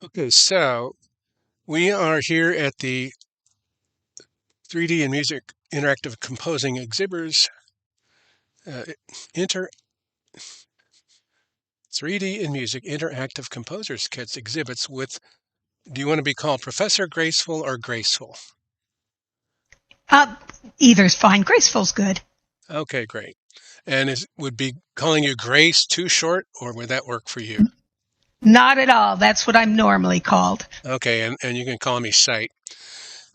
Okay, so we are here at the 3D and Music Interactive Composing Exhibitors, uh, inter 3D and Music Interactive Composers Kits exhibits with, do you want to be called Professor Graceful or Graceful? Uh, Either's fine. Graceful's good. Okay, great. And would be calling you Grace too short, or would that work for you? Not at all. That's what I'm normally called. Okay, and you can call me Site.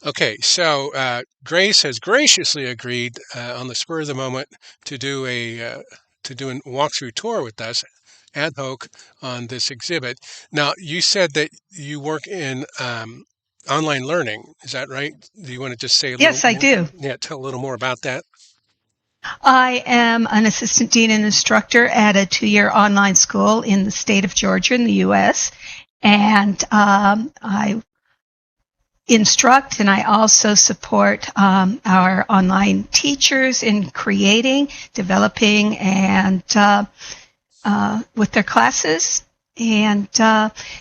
Okay, so Grace has graciously agreed on the spur of the moment to do a walkthrough tour with us ad hoc on this exhibit. Now, you said that you work in online learning. Is that right? Do you want to just say a little Yes, I more? do. Yeah, tell a little more about that. I am an assistant dean and instructor at a 2-year online school in the state of Georgia in the U.S. And I instruct and I also support our online teachers in creating, developing, and with their classes and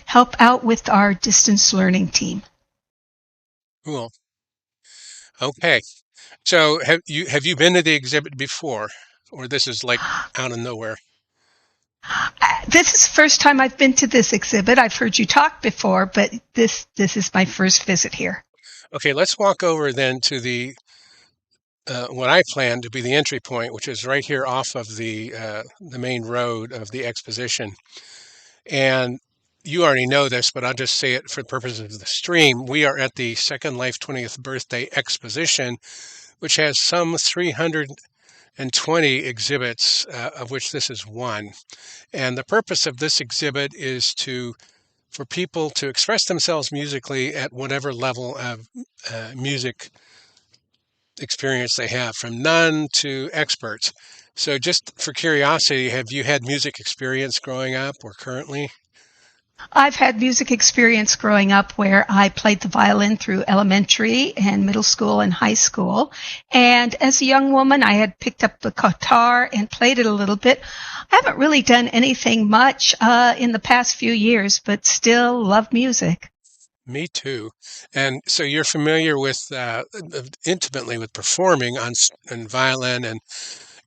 help out with our distance learning team. Cool. Okay. So have you been to the exhibit before, or this is like out of nowhere? This is the first time I've been to this exhibit. I've heard you talk before, but this is my first visit here. Okay, let's walk over then to the what I plan to be the entry point, which is right here off of the main road of the exposition. And you already know this, but I'll just say it for the purposes of the stream. We are at the Second Life 20th Birthday Exposition, which has some 320 exhibits, of which this is one. And the purpose of this exhibit is for people to express themselves musically at whatever level of music experience they have, from none to experts. So, just for curiosity, have you had music experience growing up or currently? I've had music experience growing up where I played the violin through elementary and middle school and high school. And as a young woman, I had picked up the guitar and played it a little bit. I haven't really done anything much in the past few years, but still love music. Me too. And so you're familiar with intimately with performing on violin and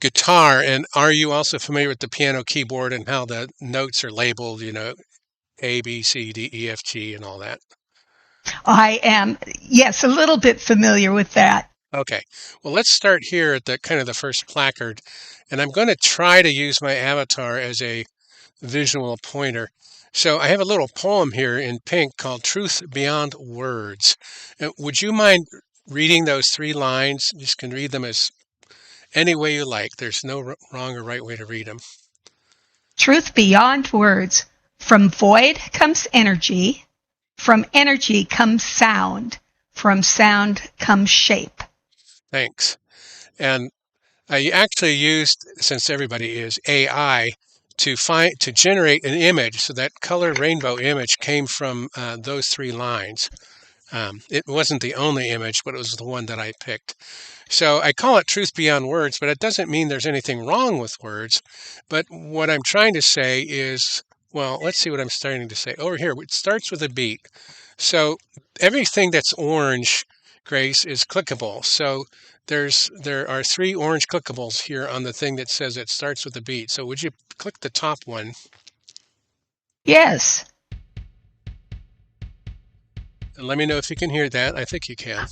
guitar. And are you also familiar with the piano keyboard and how the notes are labeled? A, B, C, D, E, F, G, and all that. I am, yes, a little bit familiar with that. Okay. Well, let's start here at the kind of the first placard, and I'm going to try to use my avatar as a visual pointer. So I have a little poem here in pink called Truth Beyond Words. Would you mind reading those 3 lines? You just can read them as any way you like. There's no wrong or right way to read them. Truth beyond words. From void comes energy. From energy comes sound. From sound comes shape. Thanks. And I actually used, since everybody is AI, to generate an image. So that color rainbow image came from those 3 lines. It wasn't the only image, but it was the one that I picked. So I call it truth beyond words, but it doesn't mean there's anything wrong with words. But what I'm trying to say is, well, let's see what I'm starting to say. Over here, it starts with a beat. So everything that's orange, Grace, is clickable. So there are 3 orange clickables here on the thing that says it starts with a beat. So would you click the top one? Yes, And let me know if you can hear that. I think you can.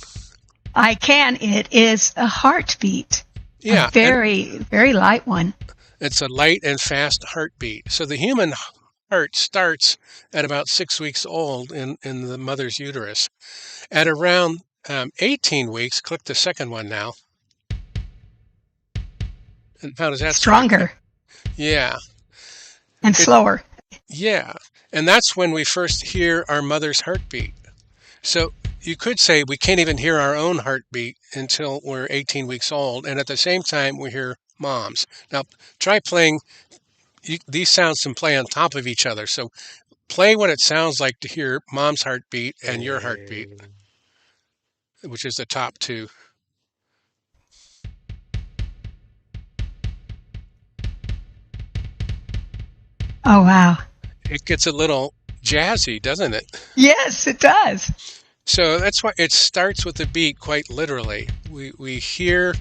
I can. It is a heartbeat, a Yeah, and very, very light one. it's a light and fast heartbeat. So the human heart starts at about 6 weeks old in the mother's uterus. At around 18 weeks, click the second one now. And how does that start? Stronger Yeah, and it, slower. yeah. And that's when we first hear our mother's heartbeat. So you could say we can't even hear our own heartbeat until we're 18 weeks old. And at the same time, we hear mom's. Now, try playing. These sounds can play on top of each other. So play what it sounds like to hear mom's heartbeat and your heartbeat, which is the top two. Oh, wow. It gets a little jazzy, doesn't it? Yes, it does. So that's why it starts with the beat quite literally. We hear,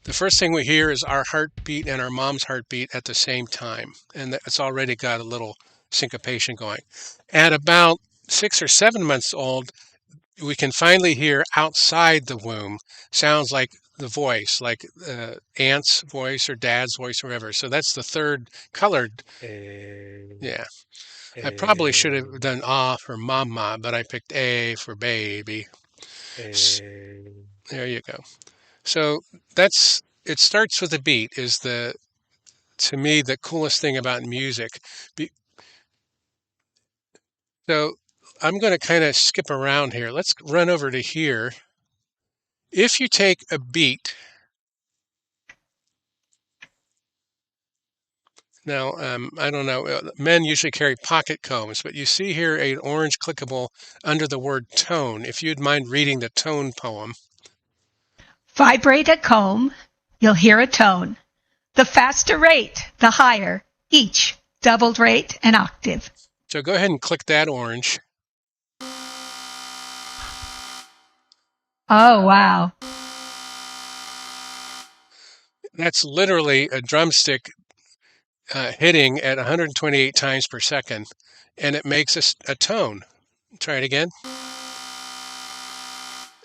the first thing we hear is our heartbeat and our mom's heartbeat at the same time. And it's already got a little syncopation going. At about 6 or 7 months old, we can finally hear outside the womb sounds like the voice, like aunt's voice or dad's voice or whatever. So that's the third colored. Yeah. I probably should have done ah for mama, but I picked A for baby. There you go. So it starts with a beat is to me the coolest thing about music. So I'm going to kind of skip around here. Let's run over to here. If you take a beat, now I don't know, men usually carry pocket combs, but you see here an orange clickable under the word tone. If you'd mind reading the tone poem. Vibrate a comb, you'll hear a tone. The faster rate, the higher, each doubled rate an octave. So go ahead and click that orange. Oh, wow. That's literally a drumstick hitting at 128 times per second, and it makes a tone. Try it again.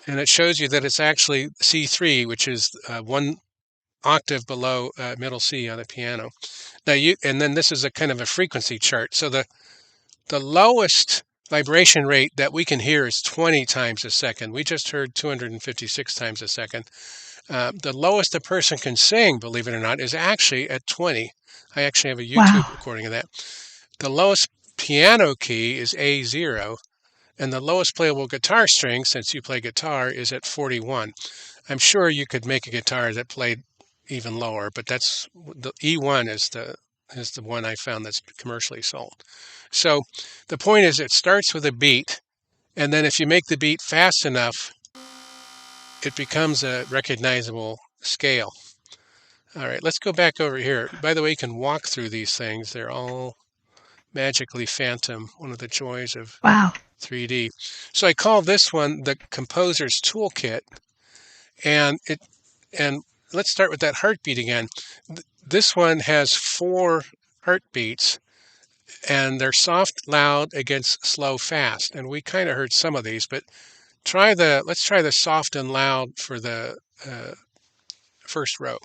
And it shows you that it's actually C3, which is 1 octave below middle C on a piano. Now and then this is a kind of a frequency chart. So the lowest vibration rate that we can hear is 20 times a second. We just heard 256 times a second. The lowest a person can sing, believe it or not, is actually at 20. I actually have a YouTube recording of that. The lowest piano key is A0, and the lowest playable guitar string, since you play guitar, is at 41. I'm sure you could make a guitar that played even lower, but that's the E1 is the one I found that's commercially sold. So the point is it starts with a beat, and then if you make the beat fast enough, it becomes a recognizable scale. All right, let's go back over here. By the way, you can walk through these things. They're all magically phantom, one of the joys of 3D. So I call this one the composer's toolkit, and let's start with that heartbeat again. This one has 4 heartbeats, and they're soft, loud against slow, fast. And we kind of heard some of these, but let's try the soft and loud for the first row.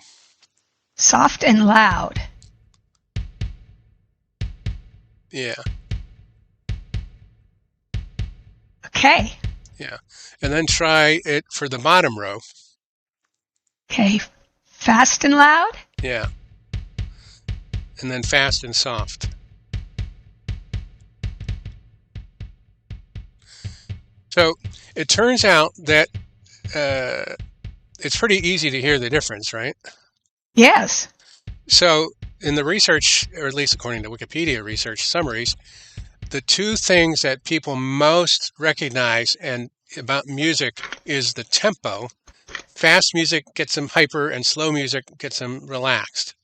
Soft and loud. Yeah. Okay. Yeah. And then try it for the bottom row. Okay. Fast and loud? Yeah. And then fast and soft. So it turns out that it's pretty easy to hear the difference, right? Yes. So in the research, or at least according to Wikipedia research summaries, the 2 things that people most recognize and about music is the tempo. Fast music gets them hyper and slow music gets them relaxed.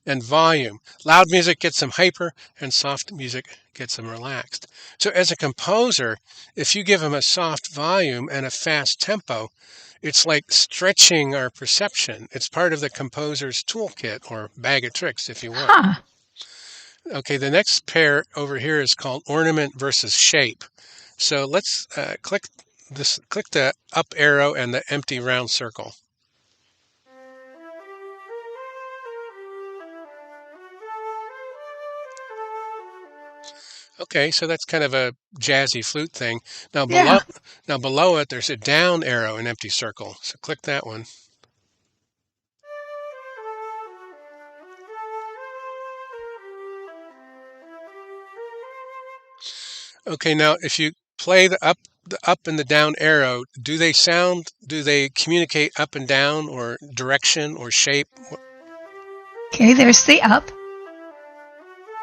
And volume. Loud music gets them hyper and soft music gets them relaxed. So as a composer, if you give them a soft volume and a fast tempo, it's like stretching our perception. It's part of the composer's toolkit or bag of tricks, if you will. Okay, the next pair over here is called ornament versus shape. So let's click the up arrow and the empty round circle. Okay, so that's kind of a jazzy flute thing. Now below it, there's a down arrow, an empty circle. So click that one. Okay, now if you play the up and the down arrow, do they communicate up and down or direction or shape? Okay, there's the up.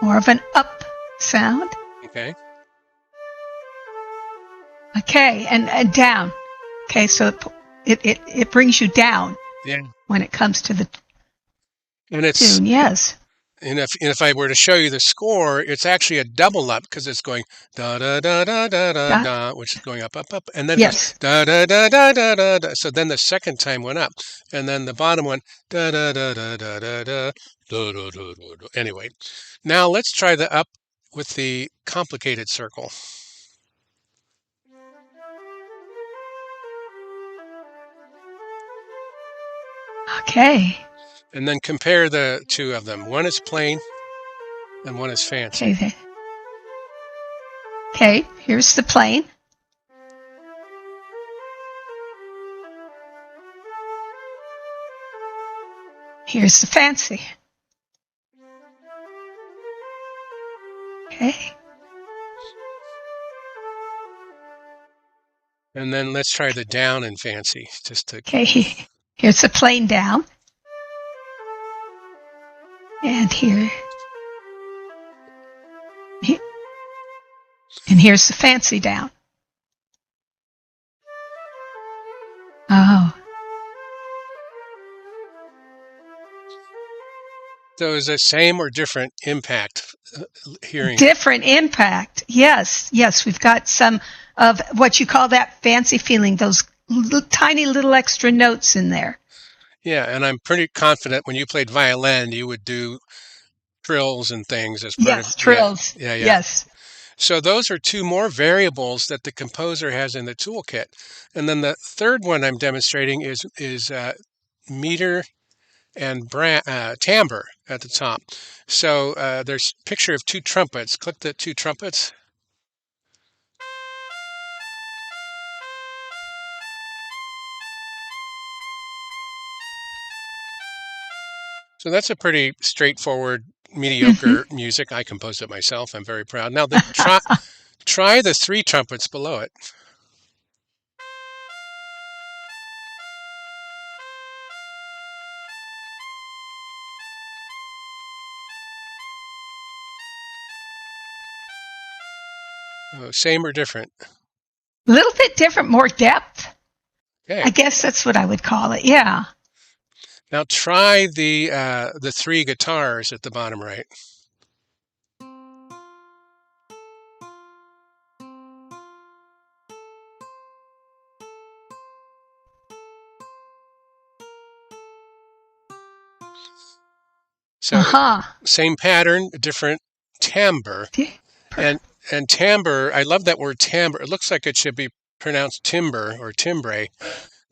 More of an up sound. Okay. Okay, and down. Okay, so it brings you down. Yeah. When it comes to the and it's tune, yes. And if I were to show you the score, it's actually a double up because it's going da da da da da da da, which is going up, up, up, and then it goes da da da da da da da. So then the second time went up, and then the bottom one da da da da da da da da da da da. Anyway, now let's try the up with the complicated circle. Okay. And then compare the two of them. One is plain and one is fancy. Okay, here's the plain. Here's the fancy. Okay. And then let's try the down and fancy. Okay, here's the plain down. And here. And here's the fancy down. Oh. So is the same or different impact hearing? Different impact. Yes. We've got some of what you call that fancy feeling, those tiny little extra notes in there. Yeah, and I'm pretty confident when you played violin, you would do trills and things as part of trills. Yeah. Yes. So those are two more variables that the composer has in the toolkit. And then the third one I'm demonstrating is meter and timbre at the top. So there's a picture of two trumpets. Click the two trumpets. So that's a pretty straightforward, mediocre music. I composed it myself. I'm very proud. Now, try the three trumpets below it. Same or different? A little bit different, more depth. Okay. I guess that's what I would call it. Yeah. Now try the three guitars at the bottom right. So same pattern, different timbre. And timbre, I love that word timbre. It looks like it should be pronounced timbre or timbre,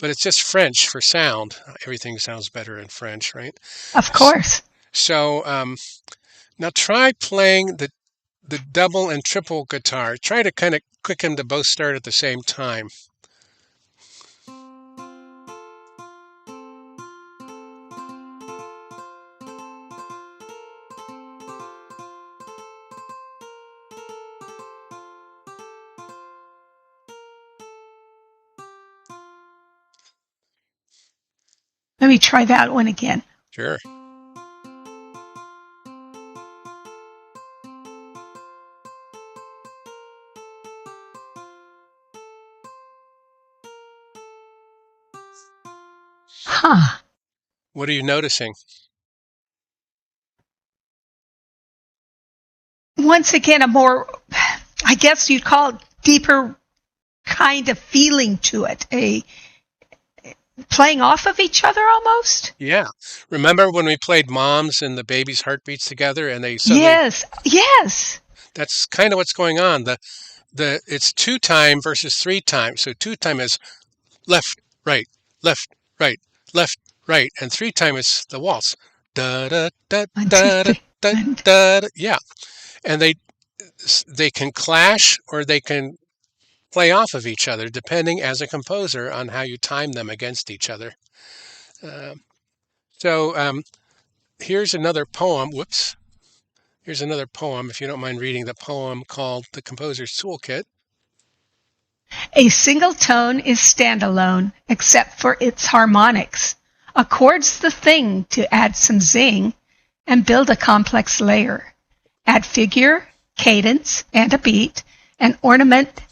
but it's just French for sound. Everything sounds better in French, right? Of course. So now try playing the double and triple guitar. Try to kind of click them to both start at the same time. Let me try that one again. Sure. What are you noticing? Once again, a more, I guess you'd call it deeper kind of feeling to it. A playing off of each other almost. Yeah. Remember when we played Moms and the Baby's Heartbeats together and they suddenly... Yes. That's kind of what's going on. It's 2 time versus 3 time. So 2 time is left, right, left, right, left, right, and 3 time is the waltz. Da da da da da da da. Yeah. And they can clash or they can play off of each other, depending as a composer on how you time them against each other. So here's another poem. Whoops. Here's another poem, if you don't mind reading the poem called The Composer's Toolkit. A single tone is standalone, except for its harmonics. A chord's the thing to add some zing and build a complex layer. Add figure, cadence, and a beat, and ornament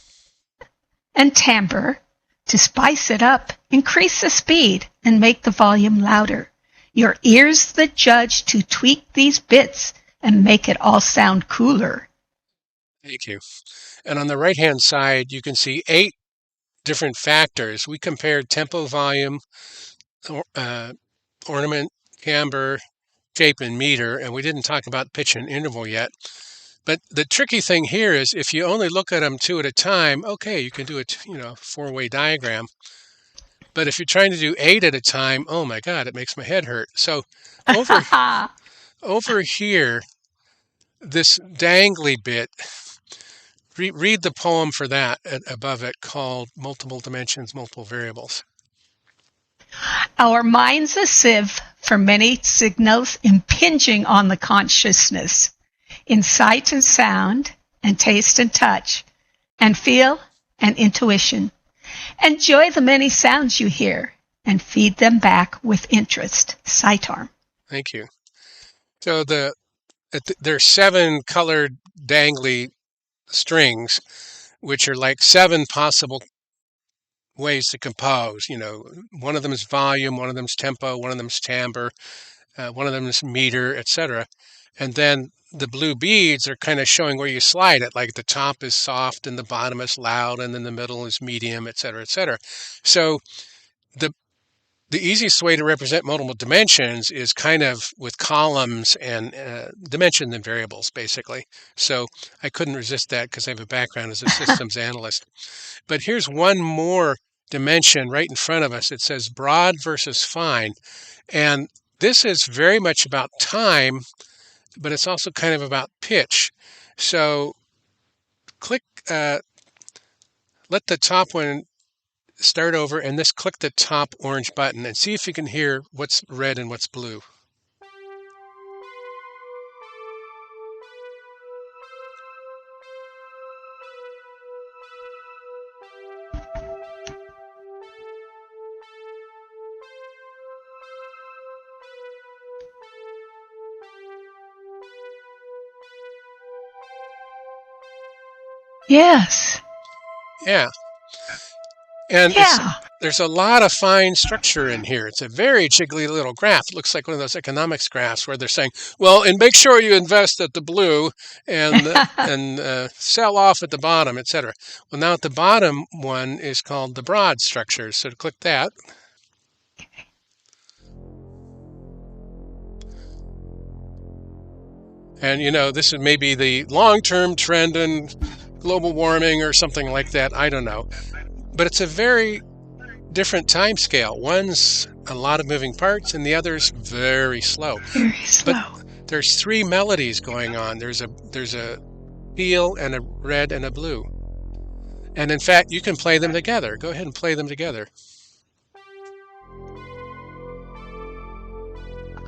and timbre to spice it up, increase the speed, and make the volume louder. Your ear's the judge to tweak these bits and make it all sound cooler. Thank you. And on the right-hand side, you can see 8 different factors. We compared tempo, volume, ornament, timbre, shape, and meter, and we didn't talk about pitch and interval yet. But the tricky thing here is if you only look at them 2 at a time, okay, you can do a 4-way diagram. But if you're trying to do 8 at a time, oh my God, it makes my head hurt. So over here, this dangly bit, read the poem for that above it called Multiple Dimensions, Multiple Variables. Our mind's a sieve for many signals impinging on the consciousness, in sight and sound, and taste and touch, and feel and intuition. Enjoy the many sounds you hear and feed them back with interest. Sitearm. Thank you. So there's 7 colored dangly strings, which are like 7 possible ways to compose. One of them is volume, one of them is tempo, one of them is timbre, one of them is meter, etc. And then the blue beads are kind of showing where you slide it, like the top is soft and the bottom is loud and then the middle is medium, etc., etc. So the easiest way to represent multiple dimensions is kind of with columns and dimensions and variables, basically. So I couldn't resist that because I have a background as a systems analyst. But here's one more dimension right in front of us. It says broad versus fine. And this is very much about time, but it's also kind of about pitch. So let the top one start over and just click the top orange button and see if you can hear what's red and what's blue. Yes. Yeah. And there's a lot of fine structure in here. It's a very jiggly little graph. It looks like one of those economics graphs where they're saying, well, and make sure you invest at the blue and sell off at the bottom, etc. Well, now at the bottom one is called the broad structure. So to click that. And, this is maybe the long-term trend in global warming or something like that. I don't know. But it's a very different time scale. One's a lot of moving parts and the other's very slow. Very slow. But there's 3 melodies going on. There's a teal and a red and a blue. And in fact, you can play them together. Go ahead and play them together.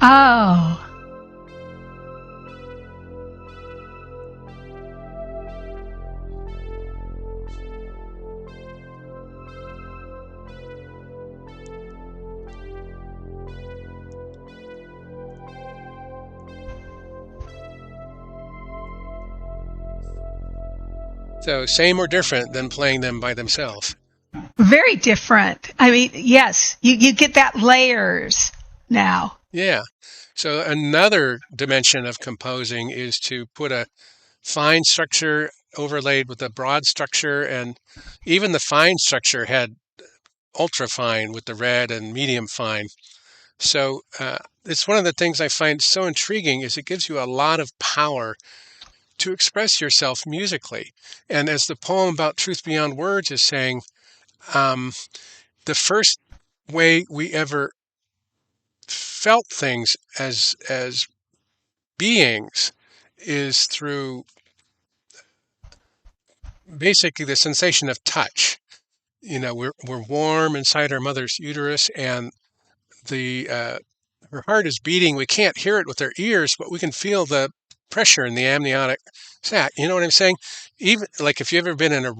Oh. So same or different than playing them by themselves? Very different. I mean, yes, you get that layers now. Yeah. So another dimension of composing is to put a fine structure overlaid with a broad structure, and even the fine structure had ultra fine with the red and medium fine. So it's one of the things I find so intriguing is it gives you a lot of power to express yourself musically. And as the poem about Truth Beyond Words is saying, the first way we ever felt things as beings is through basically the sensation of touch. We're warm inside our mother's uterus, and her heart is beating. We can't hear it with our ears, but we can feel the pressure in the amniotic sac. You know what I'm saying? Even like if you've ever been in a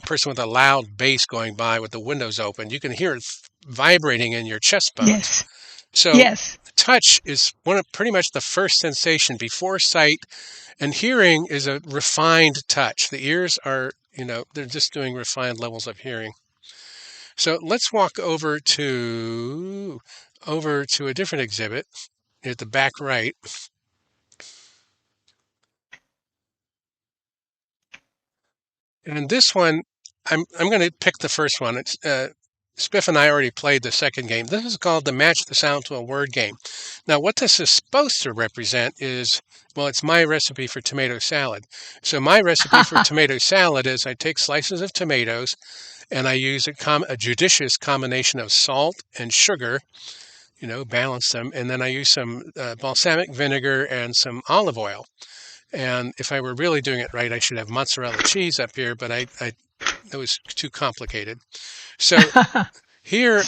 person with a loud bass going by with the windows open, you can hear it vibrating in your chest bones. Yes. So yes. Touch is pretty much the first sensation before sight, and hearing is a refined touch. The ears are, they're just doing refined levels of hearing. So let's walk over to over to a different exhibit at the back right. And this one, I'm going to pick the first one. It's Spiff and I already played the second game. This is called the Match the Sound to a Word game. Now, what this is supposed to represent is, well, it's my recipe for tomato salad. So my recipe for tomato salad is I take slices of tomatoes and I use a judicious combination of salt and sugar, balance them. And then I use some balsamic vinegar and some olive oil. And if I were really doing it right, I should have mozzarella cheese up here, but it was too complicated. So here,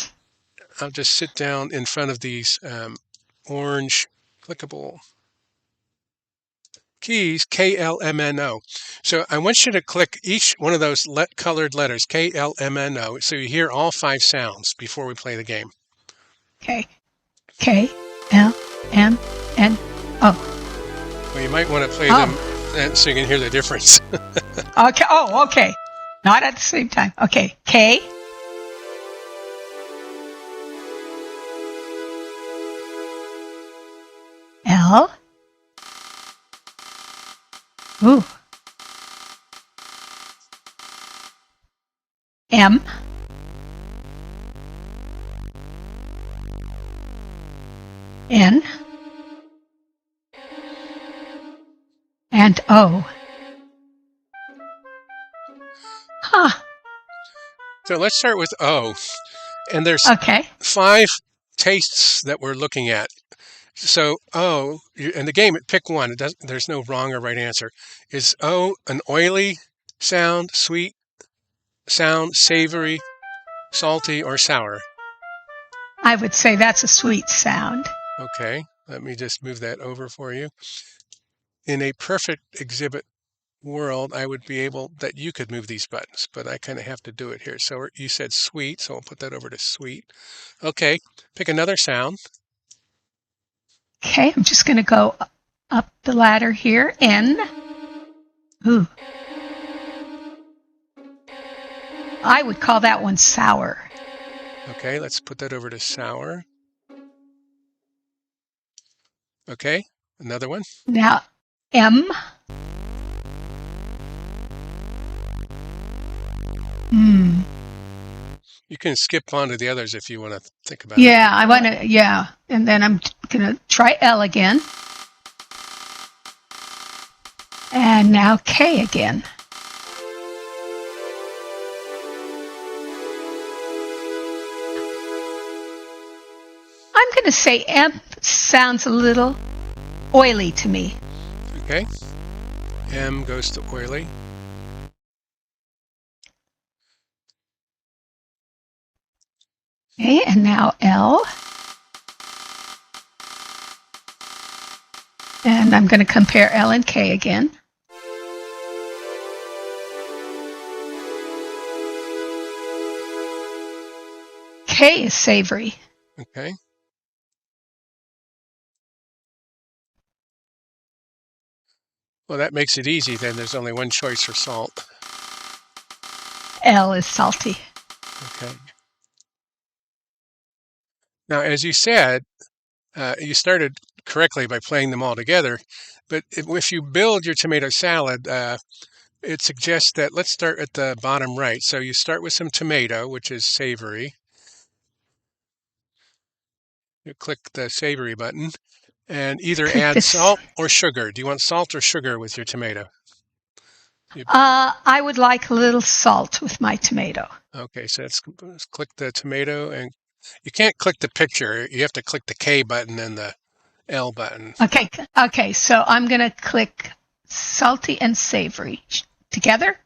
I'll just sit down in front of these orange clickable keys, KLMNO. So I want you to click each one of those colored letters, KLMNO, so you hear all 5 sounds before we play the game. Okay. K, L, M, N, O. Well, you might want to play them so you can hear the difference. Okay. Oh, okay. Not at the same time. Okay. K. L. Ooh. M. N. And O. Huh. So let's start with O. And there's 5 tastes that we're looking at. So O, in the game, pick one. There's no wrong or right answer. Is O an oily sound, sweet sound, savory, salty, or sour? I would say that's a sweet sound. Okay, let me just move that over for you. In a perfect exhibit world, I would be able that you could move these buttons, but I kind of have to do it here. So you said sweet, so I'll put that over to sweet. Okay, pick another sound. Okay, I'm just going to go up the ladder here. N. Ooh. I would call that one sour. Okay, let's put that over to sour. Okay, another one. Now, M. You can skip on to the others if you want to think about it. Yeah, I want to, yeah. And then I'm going to try L again. And now K again. I'm going to say M sounds a little oily to me. Okay. M goes to oily. Okay, and now L. And I'm going to compare L and K again. K is savory. Okay. Well, that makes it easy then. There's only one choice for salt. L is salty. Okay. Now, as you said, you started correctly by playing them all together, but if you build your tomato salad, it suggests that let's start at the bottom right. So you start with some tomato, which is savory. You click the savory button and either add salt or sugar. Do you want salt or sugar with your tomato? I would like a little salt with my tomato. Okay, so let's click the tomato, and you can't click the picture. You have to click the K button and the L button. Okay, so I'm going to click salty and savory together.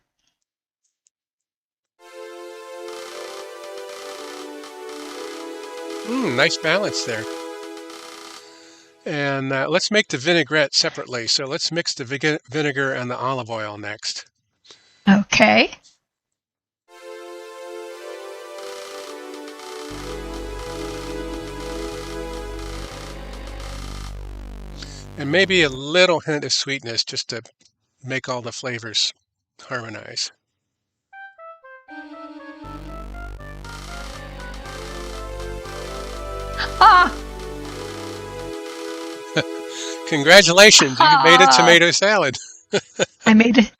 Nice balance there. And let's make the vinaigrette separately. So let's mix the vinegar and the olive oil next. Okay. And maybe a little hint of sweetness just to make all the flavors harmonize. Ah, Congratulations, you made a tomato salad. I made it.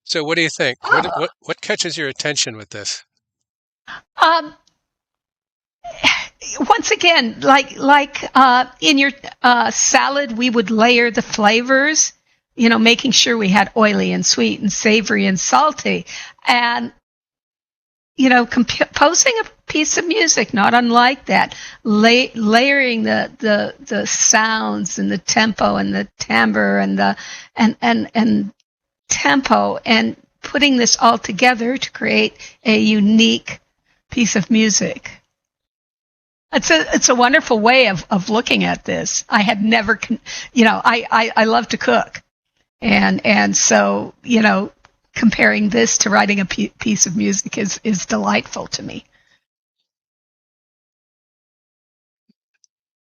So what do you think? What catches your attention with this? Um, Once again, in your salad, we would layer the flavors, making sure we had oily and sweet and savory and salty. And, composing a piece of music, not unlike that, layering the sounds and the tempo and the timbre and tempo, and putting this all together to create a unique piece of music. It's a wonderful way of looking at this. I had never, I love to cook, and so comparing this to writing a piece of music is delightful to me.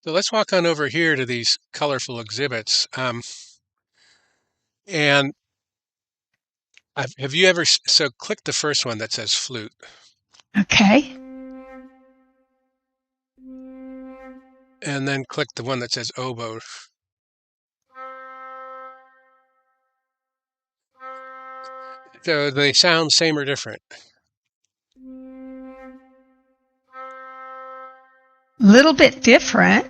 So let's walk on over here to these colorful exhibits. And have you ever, so click the first one that says flute. Okay. And then click the one that says oboe. So they sound same or different? Little bit different.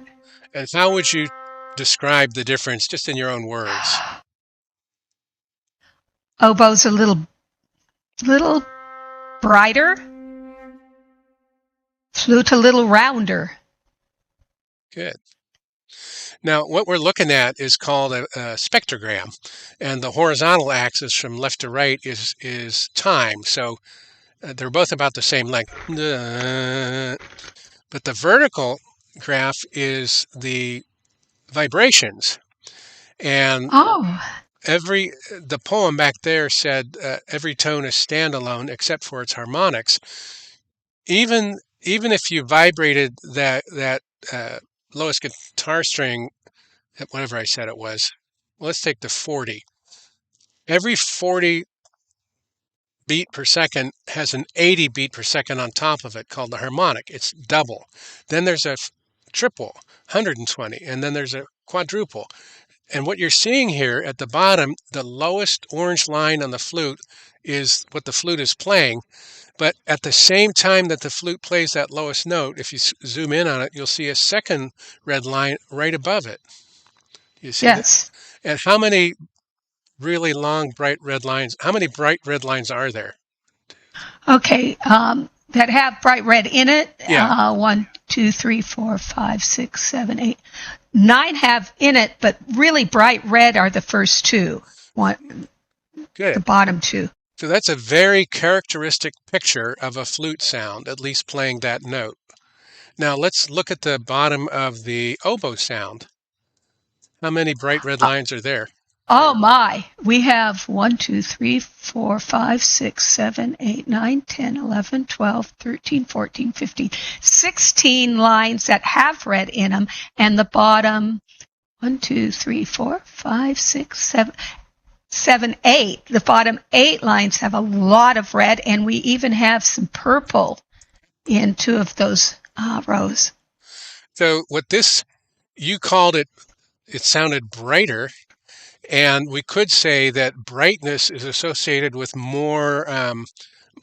And how would you describe the difference just in your own words? Oboe's a little brighter. Flute a little rounder. Good. Now, what we're looking at is called a spectrogram, and the horizontal axis from left to right is time. So they're both about the same length. But the vertical graph is the vibrations. And the poem back there said every tone is standalone except for its harmonics. Even if you vibrated that lowest guitar string at whatever I said it was, well, let's take the 40. Every 40 beat per second has an 80 beat per second on top of it called the harmonic. It's double. Then there's a triple, 120, and then there's a quadruple. And what you're seeing here at the bottom, the lowest orange line on the flute is what the flute is playing. But at the same time that the flute plays that lowest note, if you zoom in on it, you'll see a second red line right above it. You see yes. that? And how many really long, bright red lines, how many bright red lines are there? Okay, that have bright red in it. Yeah. 1, 2, 3, 4, 5, 6, 7, 8, 9 have in it, but really bright red are the first two. Good. The bottom two. So that's a very characteristic picture of a flute sound, at least playing that note. Now let's look at the bottom of the oboe sound. How many bright red lines are there? Oh my, we have 1, 2, 3, 4, 5, 6, 7, 8, 9, 10, 11, 12, 13, 14, 15, 16 lines that have red in them, and the bottom 1, 2, 3, 4, 5, 6, 7, 8. The bottom 8 lines have a lot of red, and we even have some purple in 2 of those rows. So you called it sounded brighter. And we could say that brightness is associated with more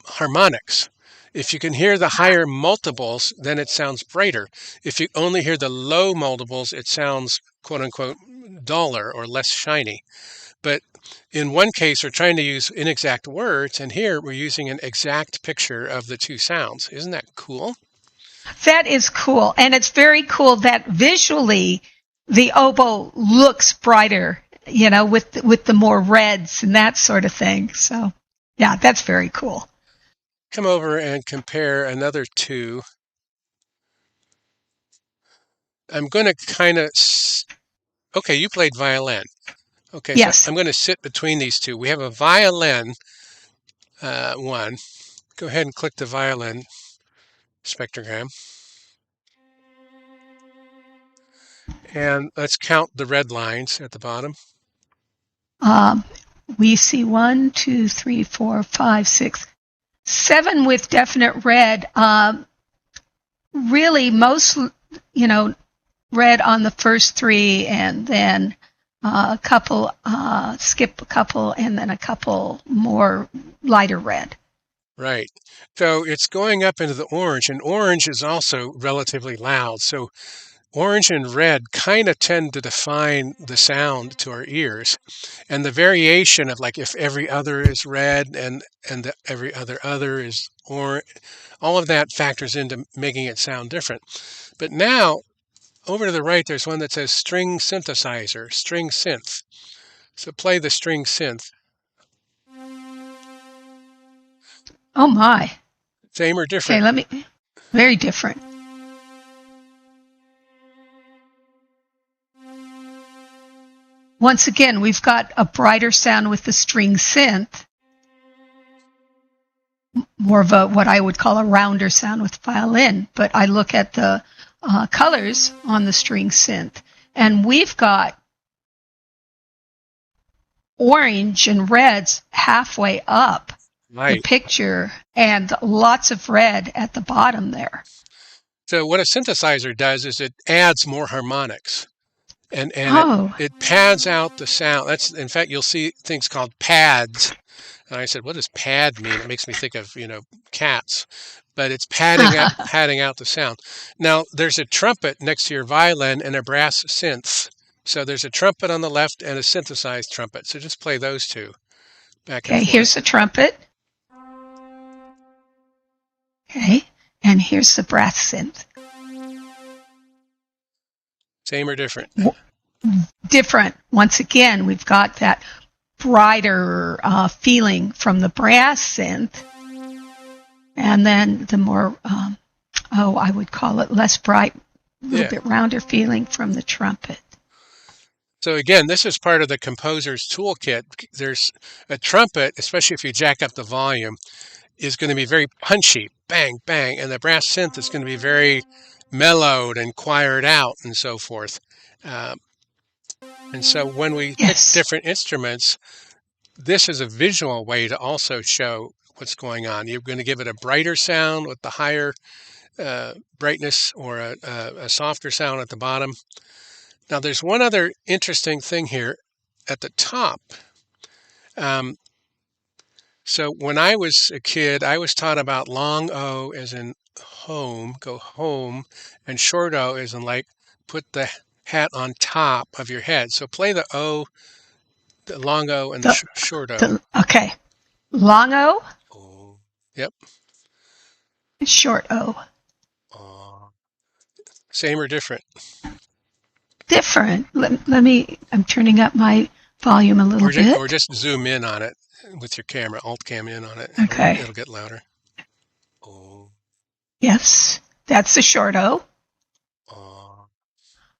harmonics. If you can hear the higher multiples, then it sounds brighter. If you only hear the low multiples, it sounds, quote unquote, duller or less shiny. But in one case, we're trying to use inexact words, and here we're using an exact picture of the two sounds. Isn't that cool? That is cool. And it's very cool that visually the oboe looks brighter, with the more reds and that sort of thing. So, yeah, that's very cool. Come over and compare another two. I'm going to kind of... Okay, you played violin. Okay, yes. So I'm going to sit between these two. We have a violin one. Go ahead and click the violin spectrogram. And let's count the red lines at the bottom. We see 1, 2, 3, 4, 5, 6, 7 with definite red. really most, red on the first three, and then a couple, skip a couple, and then a couple more lighter red. Right. So it's going up into the orange, and orange is also relatively loud. So orange and red kind of tend to define the sound to our ears. And the variation of like if every other is red and every other is orange, all of that factors into making it sound different. But now over to the right, there's one that says string synthesizer, string synth. So play the string synth. Oh my. Same or different? Okay, very different. Once again, we've got a brighter sound with the string synth, more of what I would call a rounder sound with violin, but I look at the colors on the string synth, and we've got orange and reds halfway up the picture and lots of red at the bottom there. So what a synthesizer does is it adds more harmonics. And it pads out the sound. That's, in fact, you'll see things called pads. And I said, what does pad mean? It makes me think of, cats. But it's padding out the sound. Now, there's a trumpet next to your violin and a brass synth. So there's a trumpet on the left and a synthesized trumpet. So just play those two back and forth. Okay, here's the trumpet. Okay, and here's the brass synth. Same or different? Different. Once again, we've got that brighter feeling from the brass synth, and then the more, I would call it less bright, a little bit rounder feeling from the trumpet. So again, this is part of the composer's toolkit. There's a trumpet, especially if you jack up the volume, is going to be very punchy, bang, bang, and the brass synth is going to be very mellowed and choired out and so forth. And so when we pick different instruments, this is a visual way to also show what's going on. You're going to give it a brighter sound with the higher brightness, or a softer sound at the bottom. Now there's one other interesting thing here at the top. So when I was a kid, I was taught about long O as in home, go home, and short O as in like put the hat on top of your head. So play the O, the long O, and the short O. Okay. Long O. Oh. Yep. Short O. Same or different? Different. Let me, I'm turning up my volume a little bit. Or just zoom in on it with your camera, alt cam in on it. Okay. It'll get louder. Oh. Yes, that's the short O.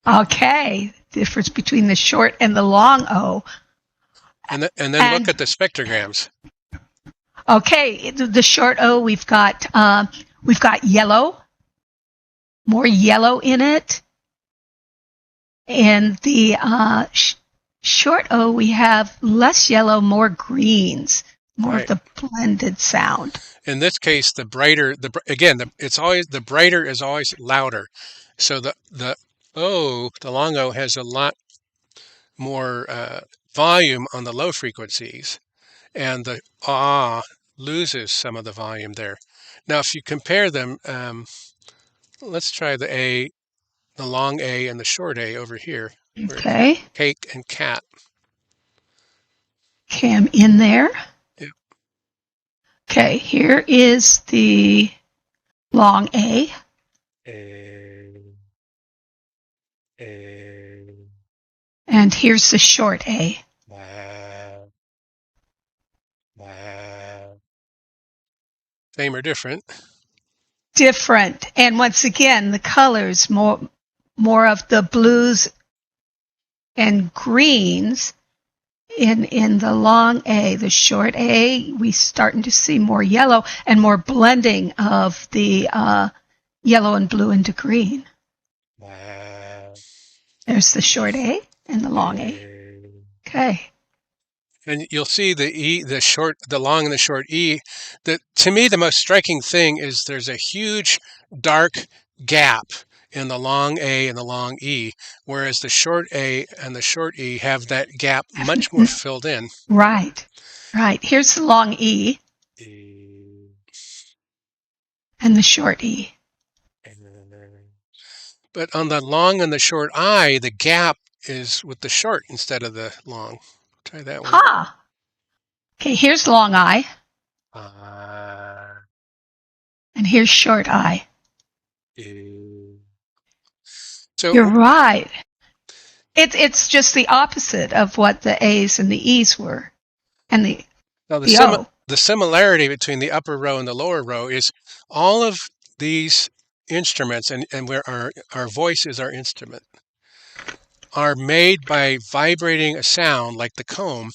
Okay, difference between the short and the long O. And then look at the spectrograms. Okay, the short O, we've got yellow, more yellow in it. And the short O, we have less yellow, more greens, more of the blended sound. In this case, the brighter, it's always, the brighter is always louder. So the O, the long O, has a lot more volume on the low frequencies, and the loses some of the volume there. Now, if you compare them, let's try the A, the long A and the short A over here. Okay. Cake and cat. Okay, I'm in there. Yep. Okay, here is the long A. And here's the short A. Same or different? Different. And once again, the colors, more of the blues and greens in the long A. The short A, we starting to see more yellow and more blending of the yellow and blue into green. There's the short A and the long A. Okay. And you'll see the E, the long and the short E. To me, the most striking thing is there's a huge dark gap in the long A and the long E, whereas the short A and the short E have that gap much more filled in. Right. Right. Here's the long E and the short E. But on the long and the short I, the gap is with the short instead of the long. Try that one. Ha! Okay, here's long I. And here's short I. So you're right. It's just the opposite of what the A's and the E's were. And the O. The similarity between the upper row and the lower row is all of these instruments, and where our voice is our instrument, are made by vibrating a sound like the comb,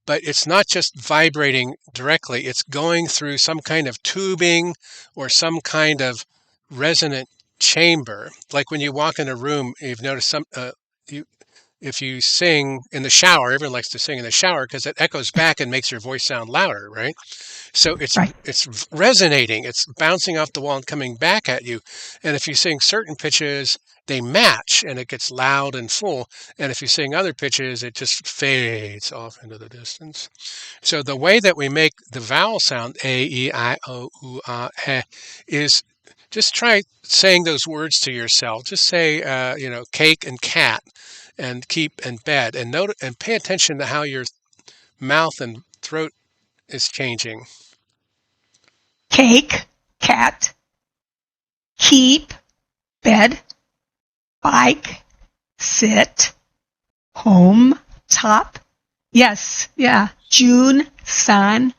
but it's not just vibrating directly, it's going through some kind of tubing or some kind of resonant chamber. Like when you walk in a room, you've noticed if you sing in the shower, everyone likes to sing in the shower because it echoes back and makes your voice sound louder, right? So it's resonating, it's bouncing off the wall and coming back at you. And if you sing certain pitches, they match and it gets loud and full. And if you sing other pitches, it just fades off into the distance. So the way that we make the vowel sound, A, E, I, O, U, A, E, is just try saying those words to yourself. Just say, cake and cat, and keep and bed, and note and pay attention to how your mouth and throat is changing. Cake, cat, keep, bed, bike, sit, home, top. Yes, yeah. June, sun.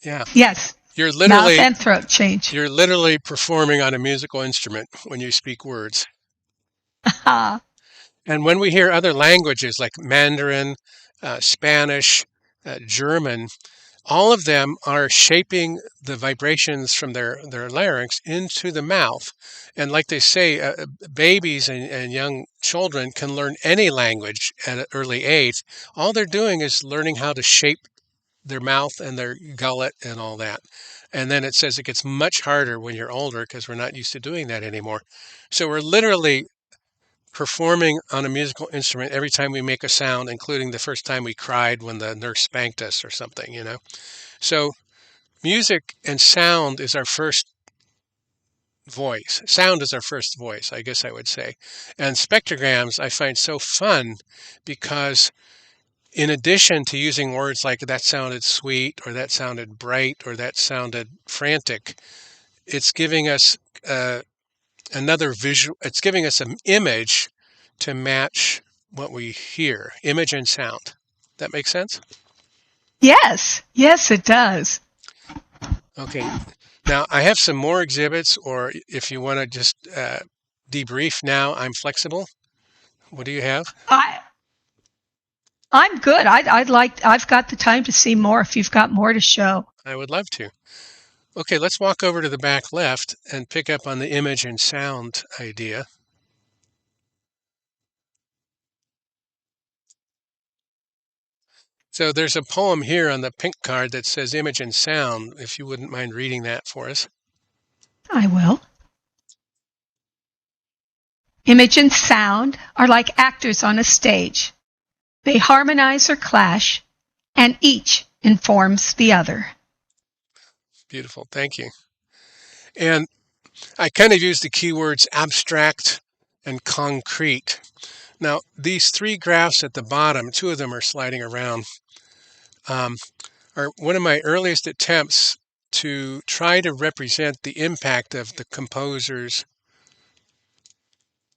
Yeah. Yes. You're literally mouth and throat change. You're literally performing on a musical instrument when you speak words. And when we hear other languages like Mandarin, Spanish, German, all of them are shaping the vibrations from their larynx into the mouth. And like they say, babies and young children can learn any language at an early age. All they're doing is learning how to shape their mouth and their gullet and all that. And then it says it gets much harder when you're older because we're not used to doing that anymore. So we're literally performing on a musical instrument every time we make a sound, including the first time we cried when the nurse spanked us or something, So music and sound is our first voice. Sound is our first voice, I guess I would say. And spectrograms I find so fun because in addition to using words like that sounded sweet or that sounded bright or that sounded frantic, it's giving us another visual, it's giving us an image to match what we hear, image and sound. That make sense? Yes, it does. Okay. Now, I have some more exhibits, or if you want to just debrief now, I'm flexible. What do you have? I'm good. I've got the time to see more if you've got more to show. I would love to. Okay, let's walk over to the back left and pick up on the image and sound idea. So there's a poem here on the pink card that says image and sound, if you wouldn't mind reading that for us. I will. Image and sound are like actors on a stage. They harmonize or clash, and each informs the other. Beautiful, thank you. And I kind of use the keywords abstract and concrete. Now, these three graphs at the bottom, two of them are sliding around, are one of my earliest attempts to try to represent the impact of the composer's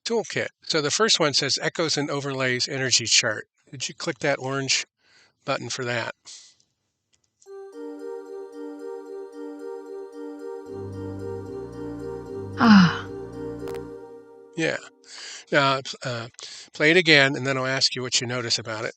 toolkit. So the first one says Echoes and Overlays Energy Chart. Did you click that orange button for that? Yeah. Now, play it again, and then I'll ask you what you notice about it.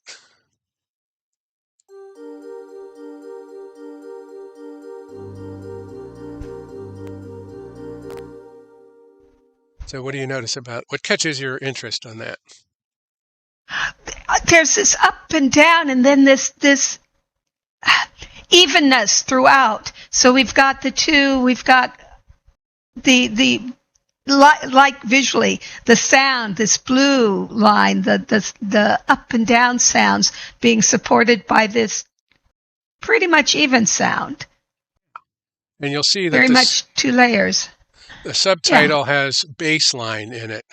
So what do you notice about, what catches your interest on that? There's this up and down, and then this evenness throughout. So we've got the two, we've got the like visually, the sound, this blue line, the up and down sounds being supported by this pretty much even sound. And you'll see that very much 2 layers. The subtitle has baseline in it.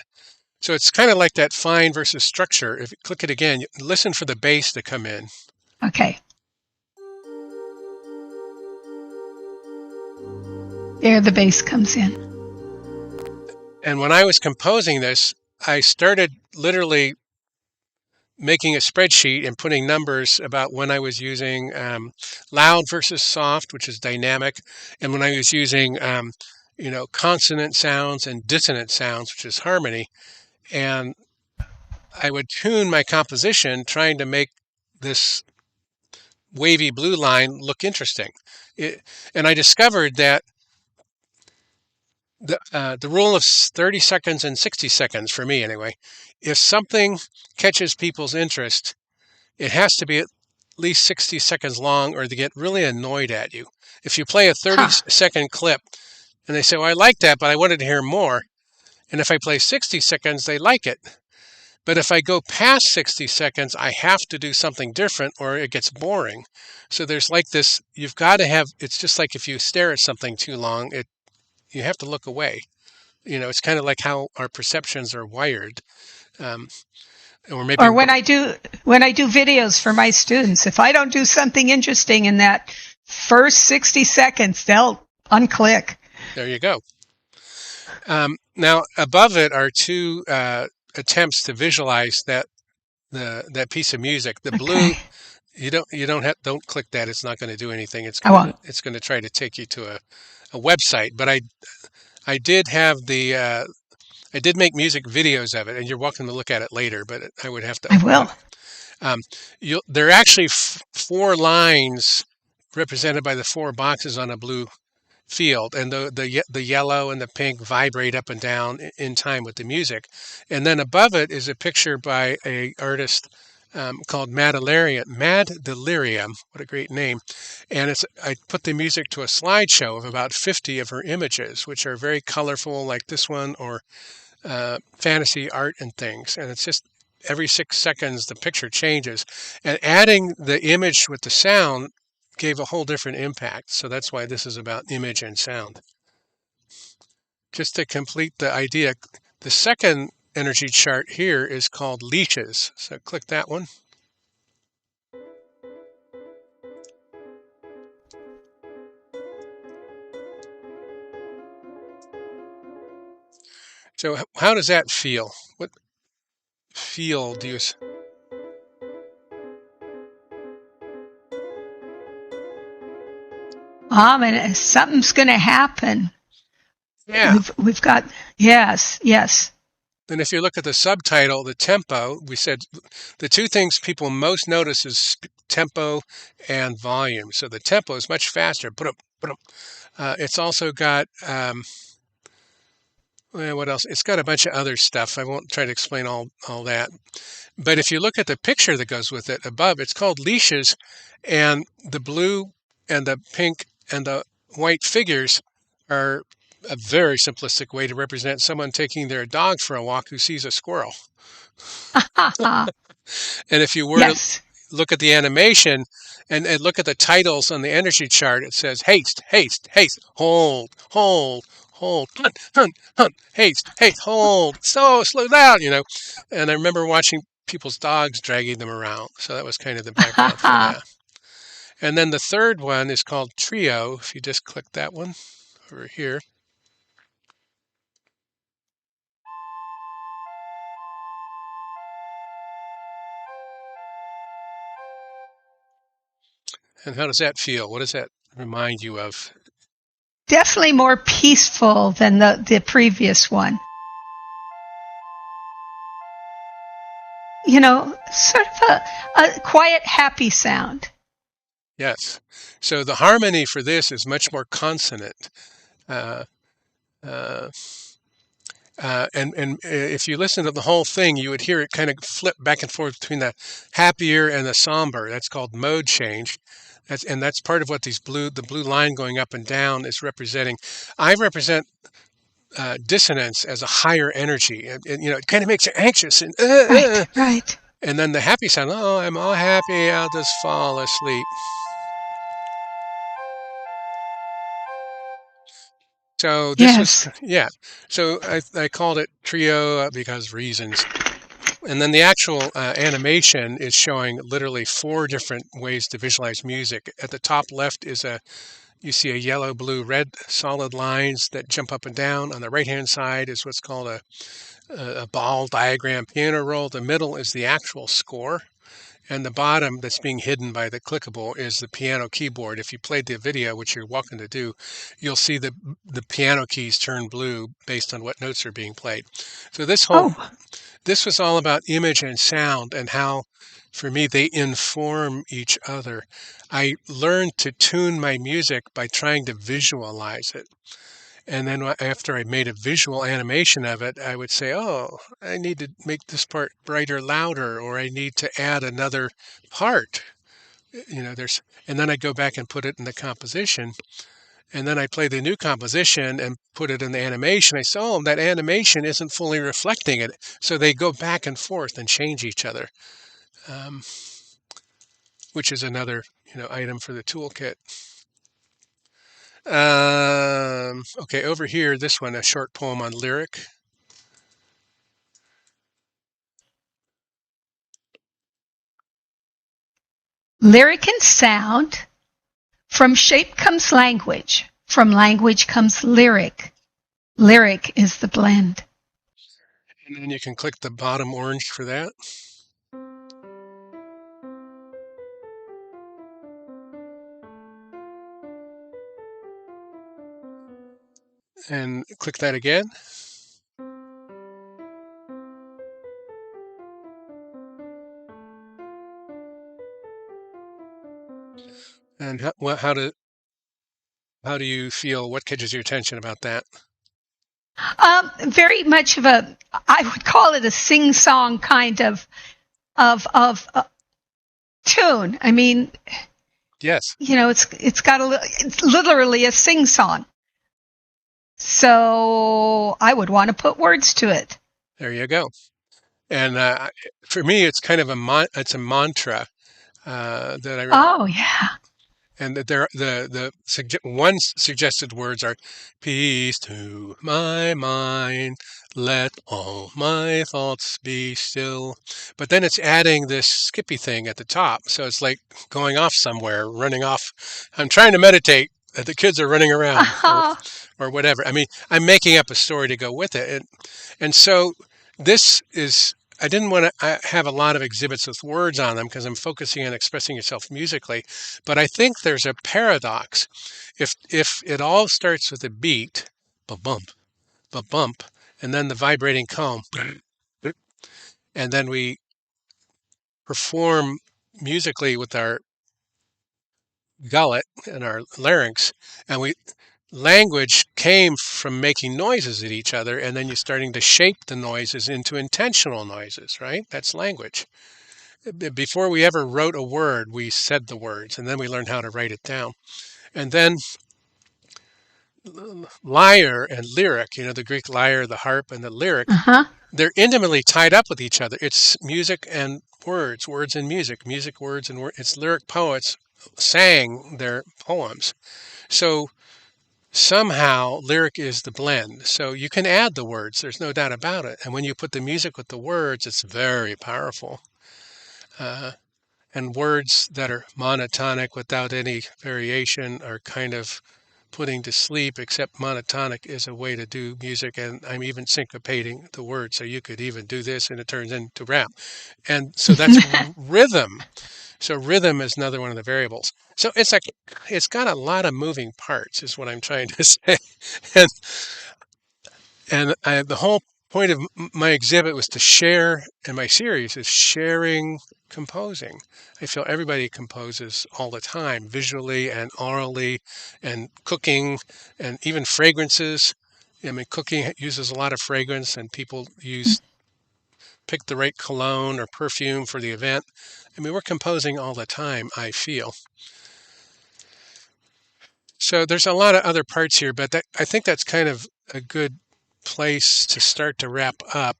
So it's kind of like that fine versus structure. If you click it again, listen for the bass to come in. Okay. There the bass comes in. And when I was composing this, I started literally making a spreadsheet and putting numbers about when I was using loud versus soft, which is dynamic, and when I was using consonant sounds and dissonant sounds, which is harmony. And I would tune my composition trying to make this wavy blue line look interesting. And I discovered that the rule of 30 seconds and 60 seconds, for me anyway, if something catches people's interest, it has to be at least 60 seconds long or they get really annoyed at you. If you play a 30-second clip and they say, well, I like that, but I wanted to hear more. And if I play 60 seconds, they like it. But if I go past 60 seconds, I have to do something different or it gets boring. So there's like this, you've got to have, it's just like if you stare at something too long, you have to look away. It's kind of like how our perceptions are wired. Or when I do videos for my students, if I don't do something interesting in that first 60 seconds, they'll unclick. There you go. Now above it are 2 attempts to visualize that piece of music. The blue, don't click that. It's not going to do anything. It's going to try to take you to a website. But I did have I did make music videos of it, and you're welcome to look at it later. But I would have to. I will. There are actually 4 lines represented by the 4 boxes on a blue field, and the yellow and the pink vibrate up and down in time with the music. And then above it is a picture by a artist called Mad Delirium. What a great name. And I put the music to a slideshow of about 50 of her images, which are very colorful, like this one, or fantasy art and things. And it's just every 6 seconds the picture changes. And adding the image with the sound gave a whole different impact. So that's why this is about image and sound. Just to complete the idea, the second energy chart here is called leashes. So click that one. So how does that feel? What feel do you... And something's going to happen. Yeah. We've got, yes. Then if you look at the subtitle, the tempo, we said the 2 things people most notice is tempo and volume. So the tempo is much faster. It's also got, what else? It's got a bunch of other stuff. I won't try to explain all that. But if you look at the picture that goes with it above, it's called leashes, and the blue and the pink and the white figures are a very simplistic way to represent someone taking their dog for a walk who sees a squirrel. And if you were to look at the animation and look at the titles on the energy chart, it says haste, haste, haste, hold, hold, hold, hunt, hunt, hunt, haste, haste, hold, slow down, And I remember watching people's dogs dragging them around. So that was kind of the background for that. And then the third one is called Trio. If you just click that one over here. And how does that feel? What does that remind you of? Definitely more peaceful than the previous one. Sort of a quiet, happy sound. Yes. So the harmony for this is much more consonant. And if you listen to the whole thing, you would hear it kind of flip back and forth between the happier and the somber. That's called mode change. That's part of what the blue line going up and down is representing. I represent dissonance as a higher energy, and it kind of makes you anxious Right. Right. and then the happy sound. Oh, I'm all happy. I'll just fall asleep. So this was, Yes. yeah. So I called it trio because reasons. And then the actual animation is showing literally 4 different ways to visualize music. At the top left is you see a yellow, blue, red solid lines that jump up and down. On the right-hand side is what's called a ball diagram piano roll. The middle is the actual score. And the bottom that's being hidden by the clickable is the piano keyboard. If you played the video, which you're welcome to do, you'll see the piano keys turn blue based on what notes are being played. So Oh. this was all about image and sound and how, for me, they inform each other. I learned to tune my music by trying to visualize it. And then after I made a visual animation of it, I would say, oh, I need to make this part brighter, louder, or I need to add another part. And then I go back and put it in the composition. And then I play the new composition and put it in the animation. I say, oh, that animation isn't fully reflecting it. So they go back and forth and change each other, which is another item for the toolkit. Okay, over here, this one, a short poem on lyric. Lyric and sound. From shape comes language. From language comes lyric. Lyric is the blend. And then you can click the bottom orange for that. And click that again. And how do you feel? What catches your attention about that? Very much of I would call it a sing-song kind of tune. I mean, Yes. it's literally a sing-song. So I would want to put words to it. There you go. And for me, it's kind of a mantra that I. Oh yeah. And one suggested words are peace to my mind, let all my thoughts be still. But then it's adding this skippy thing at the top. So it's like going off somewhere, running off. I'm trying to meditate. The kids are running around or whatever. I mean, I'm making up a story to go with it. And so this is I didn't want to have a lot of exhibits with words on them because I'm focusing on expressing yourself musically. But I think there's a paradox. If it all starts with a beat, ba-bump, ba-bump, and then the vibrating comb, and then we perform musically with our gullet and our larynx, and language came from making noises at each other, and then you're starting to shape the noises into intentional noises, right? That's language. Before we ever wrote a word, we said the words, and then we learned how to write it down. And then lyre and lyric, the Greek lyre, the harp, and the lyric, they're intimately tied up with each other. It's music and words, words and music, music, words, and words. It's lyric poets sang their poems. So somehow lyric is the blend. So you can add the words, there's no doubt about it. And when you put the music with the words, it's very powerful. And words that are monotonic without any variation are kind of putting to sleep, except monotonic is a way to do music. And I'm even syncopating the words. So you could even do this and it turns into rap. And so that's rhythm. So rhythm is another one of the variables. So it's got a lot of moving parts is what I'm trying to say. And the whole point of my exhibit was to share, and my series is sharing composing. I feel everybody composes all the time, visually and orally, and cooking, and even fragrances. I mean, cooking uses a lot of fragrance, and people pick the right cologne or perfume for the event. I mean, we're composing all the time, I feel. So there's a lot of other parts here, but I think that's kind of a good place to start to wrap up.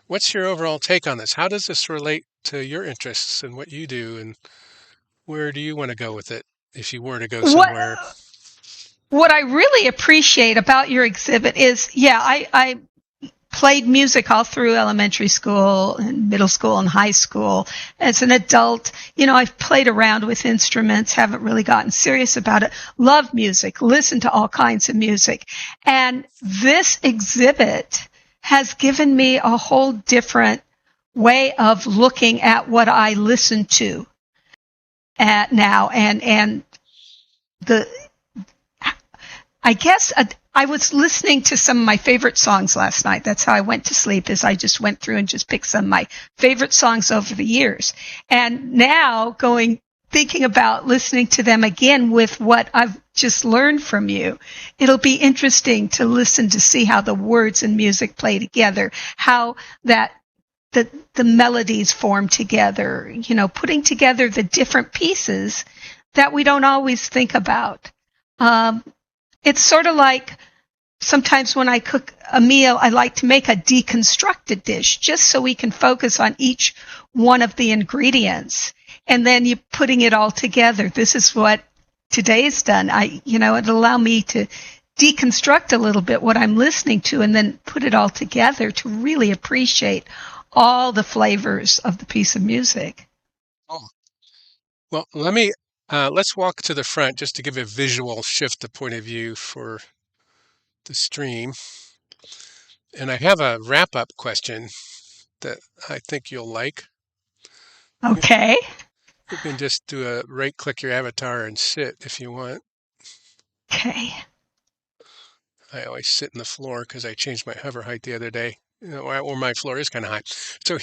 What's your overall take on this? How does this relate to your interests and what you do, and where do you want to go with it if you were to go What somewhere? what I really appreciate about your exhibit is, I played music all through elementary school and middle school and high school. As an adult, I've played around with instruments, haven't really gotten serious about it. Love music, listen to all kinds of music. And this exhibit has given me a whole different way of looking at what I listen to at now. And the, I guess I was listening to some of my favorite songs last night. That's how I went to sleep, is I just went through and just picked some of my favorite songs over the years. And now thinking about listening to them again with what I've just learned from you, it'll be interesting to listen to see how the words and music play together, how the melodies form together, putting together the different pieces that we don't always think about. It's sort of like sometimes when I cook a meal, I like to make a deconstructed dish just so we can focus on each one of the ingredients. And then you're putting it all together. This is what today's done. It'll allow me to deconstruct a little bit what I'm listening to and then put it all together to really appreciate all the flavors of the piece of music. Oh, well, let's walk to the front just to give a visual shift the point of view for the stream. And I have a wrap-up question that I think you'll like. Okay. You can just do a right-click your avatar and sit if you want. Okay. I always sit in the floor because I changed my hover height the other day, or my floor is kind of high. So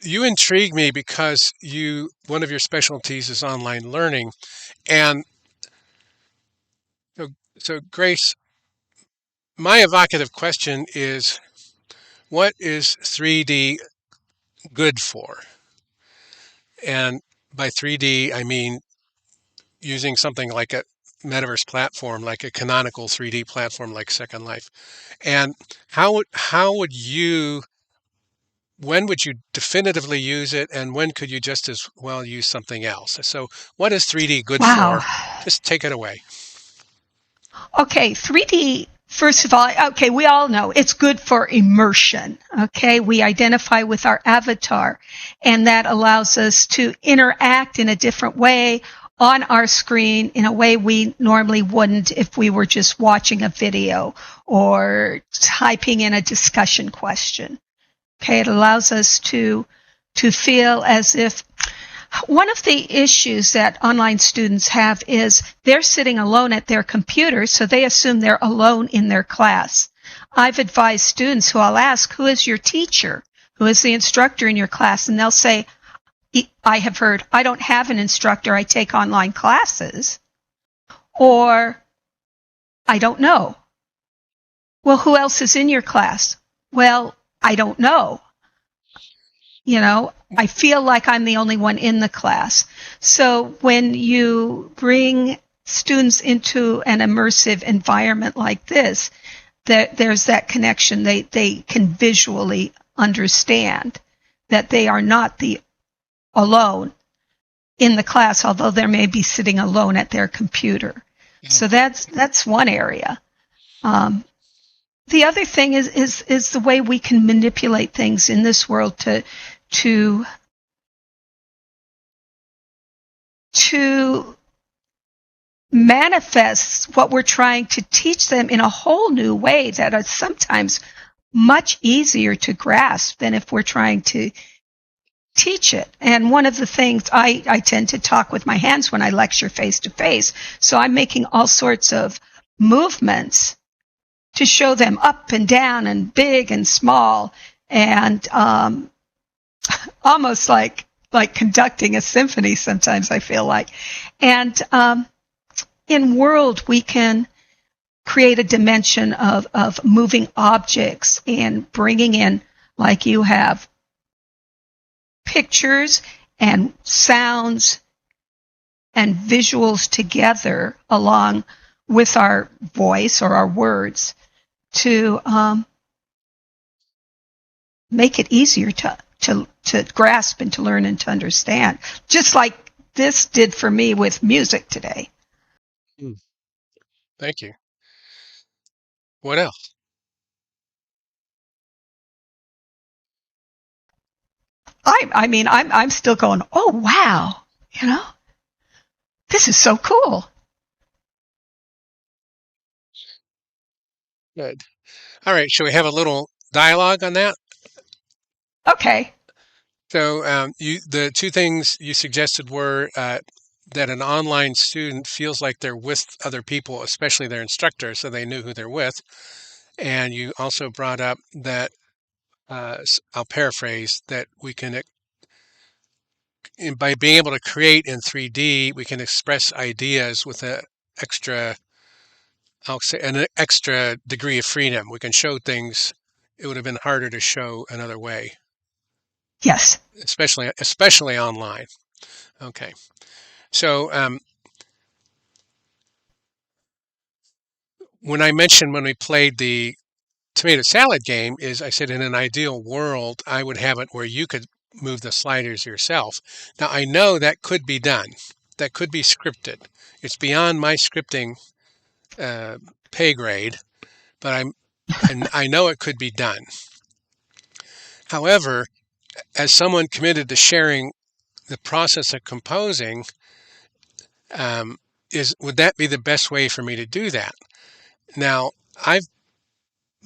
you intrigue me because one of your specialties is online learning. And so Grace, my evocative question is, what is 3D good for? And by 3D, I mean using something like a metaverse platform, like a canonical 3D platform like Second Life. And when would you definitively use it, and when could you just as well use something else? So what is 3D good Wow. for? Just take it away. Okay, 3D, first of all, okay, we all know it's good for immersion. Okay, we identify with our avatar, and that allows us to interact in a different way on our screen in a way we normally wouldn't if we were just watching a video or typing in a discussion question. Okay, it allows us to feel as if one of the issues that online students have is they're sitting alone at their computer, so they assume they're alone in their class. I've advised students who I'll ask, who is your teacher? Who is the instructor in your class? And they'll say, I have heard, I don't have an instructor, I take online classes. Or, I don't know. Well, who else is in your class? Well, I don't know. I feel like I'm the only one in the class. So when you bring students into an immersive environment like this, there's that connection. They can visually understand that they are not alone in the class, although they may be sitting alone at their computer. Yeah. So that's one area. The other thing is the way we can manipulate things in this world to manifest what we're trying to teach them in a whole new way that is sometimes much easier to grasp than if we're trying to teach it. And one of the things I tend to talk with my hands when I lecture face to face, so I'm making all sorts of movements to show them up and down and big and small, and almost like conducting a symphony sometimes, I feel like. And in World, we can create a dimension of moving objects and bringing in, like you have, pictures and sounds and visuals together along with our voice or our words to make it easier to grasp and to learn and to understand, just like this did for me with music today. Thank you. What else? I mean, I'm still going, oh, wow, this is so cool. Good. All right. Shall we have a little dialogue on that? Okay. So the two things you suggested were that an online student feels like they're with other people, especially their instructor, so they knew who they're with. And you also brought up that, I'll paraphrase, that we can, by being able to create in 3D, we can express ideas with I'll say, an extra degree of freedom. We can show things it would have been harder to show another way. Yes. Especially online. Okay. So when I mentioned when we played the tomato salad game is I said in an ideal world, I would have it where you could move the sliders yourself. Now I know that could be done. That could be scripted. It's beyond my scripting pay grade, but I know it could be done. However, as someone committed to sharing the process of composing, would that be the best way for me to do that? Now, I've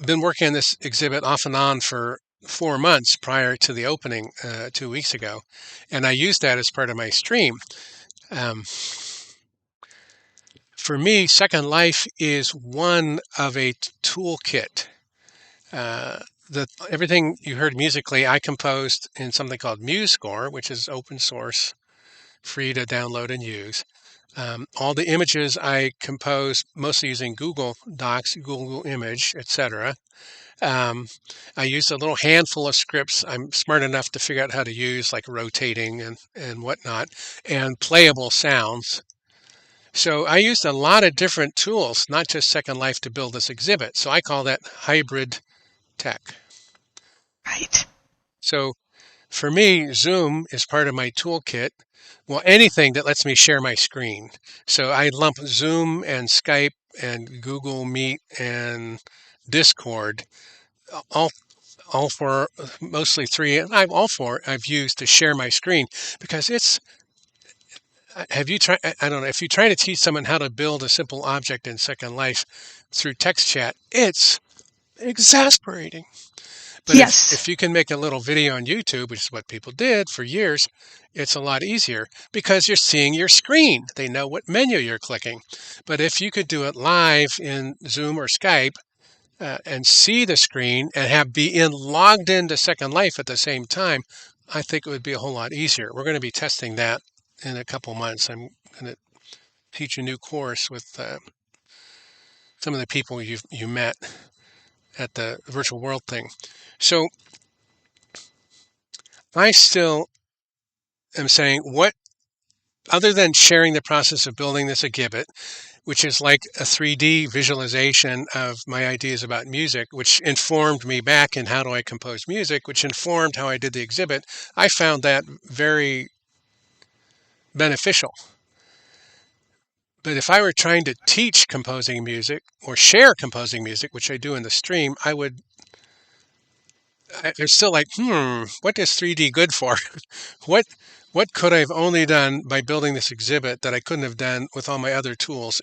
been working on this exhibit off and on for 4 months prior to the opening 2 weeks ago, and I used that as part of my stream. For me, Second Life is one of a toolkit. Everything you heard musically, I composed in something called MuseScore, which is open source, free to download and use. All the images I composed mostly using Google Docs, Google Image, etc. I used a little handful of scripts I'm smart enough to figure out how to use, like rotating and whatnot, and playable sounds. So I used a lot of different tools, not just Second Life, to build this exhibit. So I call that hybrid tech. Right. So for me, Zoom is part of my toolkit. Well, anything that lets me share my screen. So I lump Zoom and Skype and Google Meet and Discord, all four, mostly three, all four I've used to share my screen because have you tried, I don't know, if you try to teach someone how to build a simple object in Second Life through text chat, it's exasperating. But yes. if you can make a little video on YouTube, which is what people did for years, it's a lot easier because you're seeing your screen. They know what menu you're clicking. But if you could do it live in Zoom or Skype and see the screen and be logged into Second Life at the same time, I think it would be a whole lot easier. We're going to be testing that in a couple months. I'm going to teach a new course with some of the people you met at the virtual world thing. So I still am saying, what, other than sharing the process of building this exhibit, which is like a 3D visualization of my ideas about music, which informed me back in how do I compose music, which informed how I did the exhibit, I found that very beneficial. But if I were trying to teach composing music or share composing music, which I do in the stream, I'm still like, what is 3D good for? What could I have only done by building this exhibit that I couldn't have done with all my other tools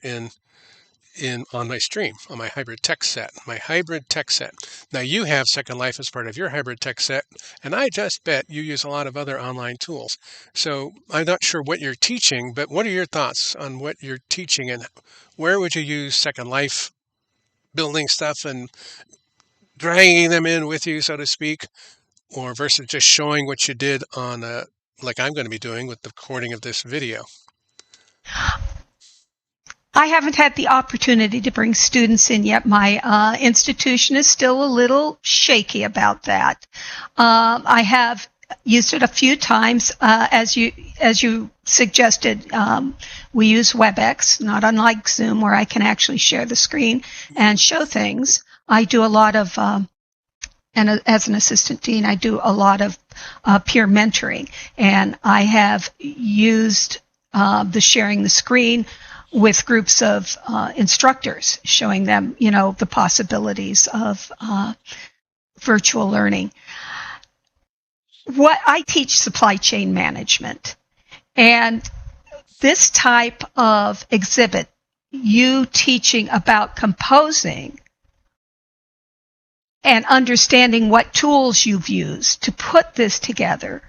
on my stream, on my hybrid tech set, Now you have Second Life as part of your hybrid tech set, and I just bet you use a lot of other online tools. So I'm not sure what you're teaching, but what are your thoughts on what you're teaching and where would you use Second Life building stuff and dragging them in with you, so to speak, or versus just showing what you did on like I'm going to be doing with the recording of this video? I haven't had the opportunity to bring students in yet. My institution is still a little shaky about that. I have used it a few times. As you suggested, we use WebEx, not unlike Zoom, where I can actually share the screen and show things. I do a lot of, and as an assistant dean, I do a lot of peer mentoring, and I have used the sharing the screen with groups of instructors, showing them, the possibilities of virtual learning. What I teach supply chain management, and this type of exhibit, you teaching about composing and understanding what tools you've used to put this together,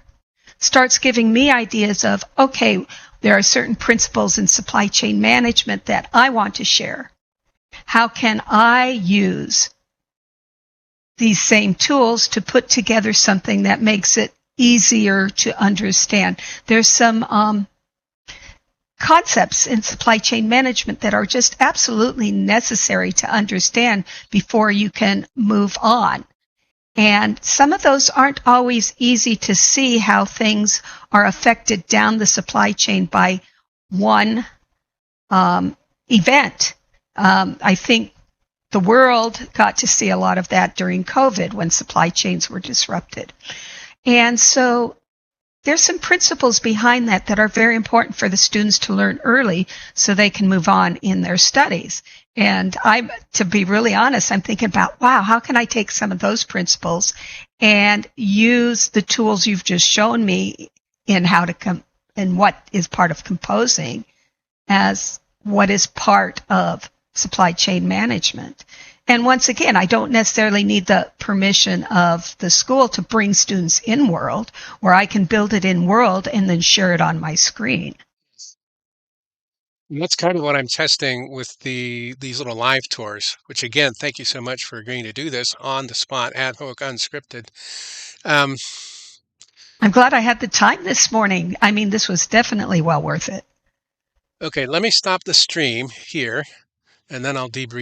starts giving me ideas of, okay, there are certain principles in supply chain management that I want to share. How can I use these same tools to put together something that makes it easier to understand? There's some concepts in supply chain management that are just absolutely necessary to understand before you can move on. And some of those aren't always easy to see, how things are affected down the supply chain by one event. I think the world got to see a lot of that during COVID when supply chains were disrupted. And so there's some principles behind that are very important for the students to learn early so they can move on in their studies. And to be really honest, I'm thinking about, wow, how can I take some of those principles and use the tools you've just shown me in how to and what is part of composing as what is part of supply chain management. And once again, I don't necessarily need the permission of the school to bring students in World, where I can build it in World and then share it on my screen. And that's kind of what I'm testing with these little live tours, which again, thank you so much for agreeing to do this on the spot, ad hoc, unscripted. I'm glad I had the time this morning. I mean, this was definitely well worth it. Okay, let me stop the stream here, and then I'll debrief